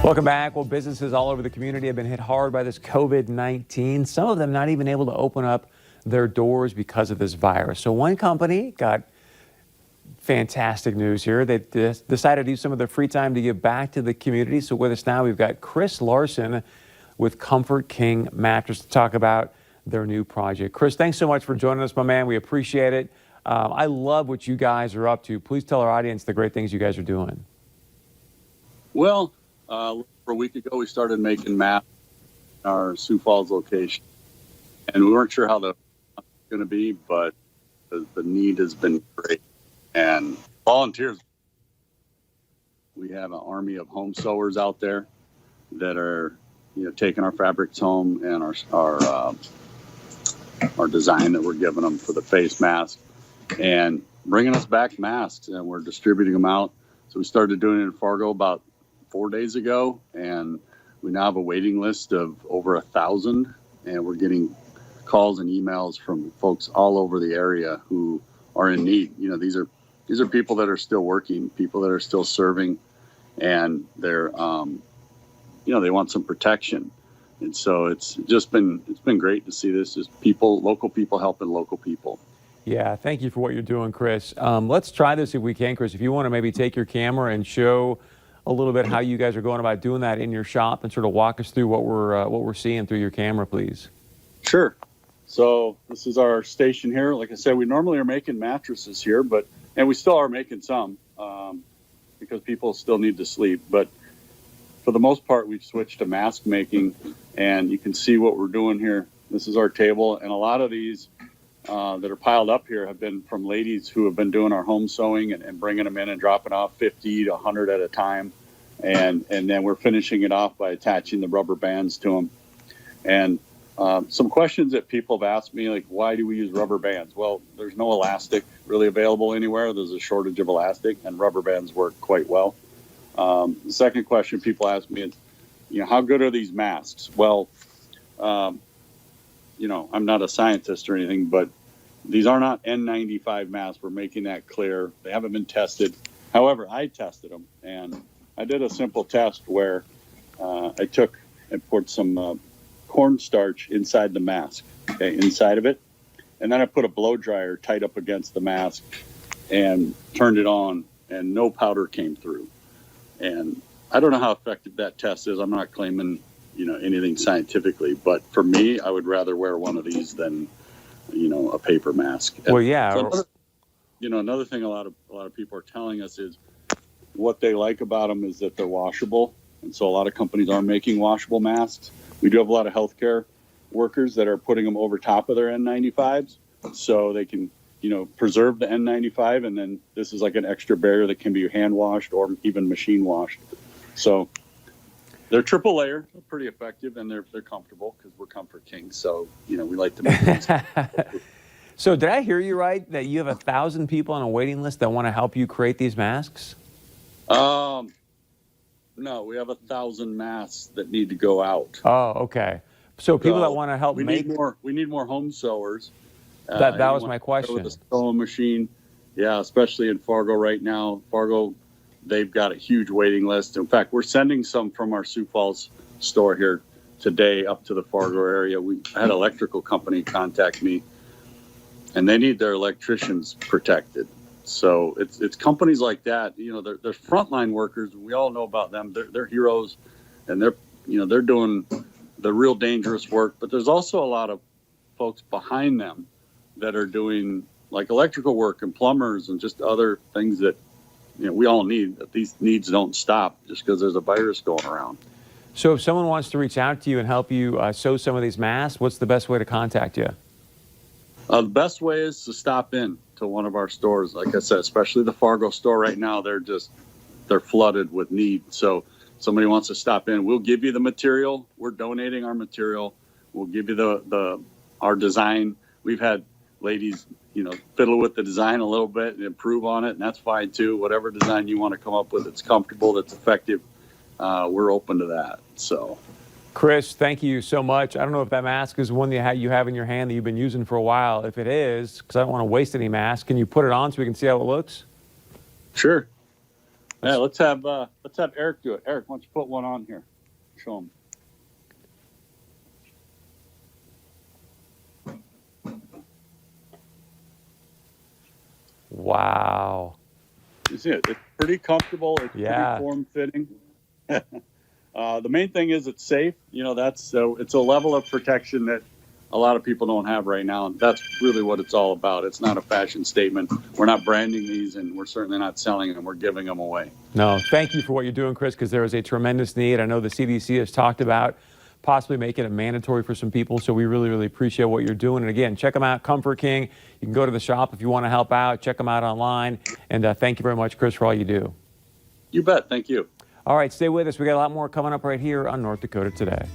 Welcome back. Well, businesses all over the community have been hit hard by this COVID-19. Some of them not even able to open up their doors because of this virus. So one company got fantastic news here. They decided to use some of their free time to give back to the community. So with us now, we've got Chris Larson with Comfort King Mattress to talk about their new project. Chris, thanks so much for joining us, my man. We appreciate it. I love what you guys are up to. Please tell our audience the great things you guys are doing. Well, for a week ago, we started making masks in our Sioux Falls location, and we weren't sure how the was going to be, but the need has been great. And volunteers, we have an army of home sewers out there that are, taking our fabrics home and our design that we're giving them for the face mask and bringing us back masks, and we're distributing them out. So we started doing it in Fargo about 4 days ago, and we now have a waiting list of over 1,000, and we're getting calls and emails from folks all over the area who are in need. These are people that are still working, people that are still serving, and they're they want some protection. And so it's been great to see this, just local people helping local people. Yeah, thank you for what you're doing, Chris. Let's try this if we can, Chris. If you want to maybe take your camera and show a little bit how you guys are going about doing that in your shop and sort of walk us through what we're seeing through your camera, please. Sure. So this is our station here. Like I said, we normally are making mattresses here, and we still are making some because people still need to sleep. But for the most part, we've switched to mask making, and you can see what we're doing here. This is our table, and a lot of these that are piled up here have been from ladies who have been doing our home sewing and bringing them in and dropping off 50 to 100 at a time. And then we're finishing it off by attaching the rubber bands to them. And some questions that people have asked me, like, why do we use rubber bands? Well, there's no elastic really available anywhere. There's a shortage of elastic, and rubber bands work quite well. The second question people ask me is, how good are these masks? Well, I'm not a scientist or anything, but these are not N95 masks. We're making that clear. They haven't been tested. However, I tested them, and I did a simple test where I took and poured some cornstarch inside the mask, inside of it, and then I put a blow dryer tight up against the mask and turned it on, and no powder came through. And I don't know how effective that test is. I'm not claiming anything scientifically, but for me, I would rather wear one of these than a paper mask. Well, yeah. So another thing a lot of people are telling us is what they like about them is that they're washable, and so a lot of companies are making washable masks. We do have a lot of healthcare workers that are putting them over top of their N95s, so they can preserve the N95, and then this is like an extra barrier that can be hand washed or even machine washed. So they're triple layer, they're pretty effective, and they're comfortable because we're Comfort Kings. So we like to make these. So did I hear you right that you have 1,000 people on a waiting list that want to help you create these masks? No, we have 1,000 masks that need to go out. Oh, okay. So people that want to help we need more home sewers. That was my question. With a sewing machine, yeah, especially in Fargo right now. Fargo, they've got a huge waiting list. In fact, we're sending some from our Sioux Falls store here today up to the Fargo area. I had an electrical company contact me, and they need their electricians protected. So it's companies like that. They're frontline workers. We all know about them. They're heroes, and they're doing the real dangerous work. But there's also a lot of folks behind them that are doing like electrical work and plumbers and just other things that we all need. That these needs don't stop just because there's a virus going around. So if someone wants to reach out to you and help you sew some of these masks, what's the best way to contact you? The best way is to stop in to one of our stores. Like I said, especially the Fargo store right now, they're flooded with need. So somebody wants to stop in, we'll give you the material. We're donating our material. We'll give you our design. We've had ladies, fiddle with the design a little bit and improve on it, and that's fine too. Whatever design you want to come up with, that's comfortable, that's effective, we're open to that. So, Chris, thank you so much. I don't know if that mask is one that you have in your hand that you've been using for a while. If it is, because I don't want to waste any mask, can you put it on so we can see how it looks? Sure. Yeah, let's have Eric do it. Eric, why don't you put one on here? Show him. Wow. You see it? It's pretty comfortable. It's Yeah. pretty form-fitting. The main thing is it's safe. You know, it's a level of protection that a lot of people don't have right now, and that's really what it's all about. It's not a fashion statement. We're not branding these, and we're certainly not selling them. We're giving them away. No, thank you for what you're doing, Chris, because there is a tremendous need. I know the CDC has talked about possibly making it mandatory for some people, so we really, really appreciate what you're doing. And again, check them out, Comfort King. You can go to the shop if you want to help out. Check them out online. And thank you very much, Chris, for all you do. You bet. Thank you. All right, stay with us. We got a lot more coming up right here on North Dakota Today.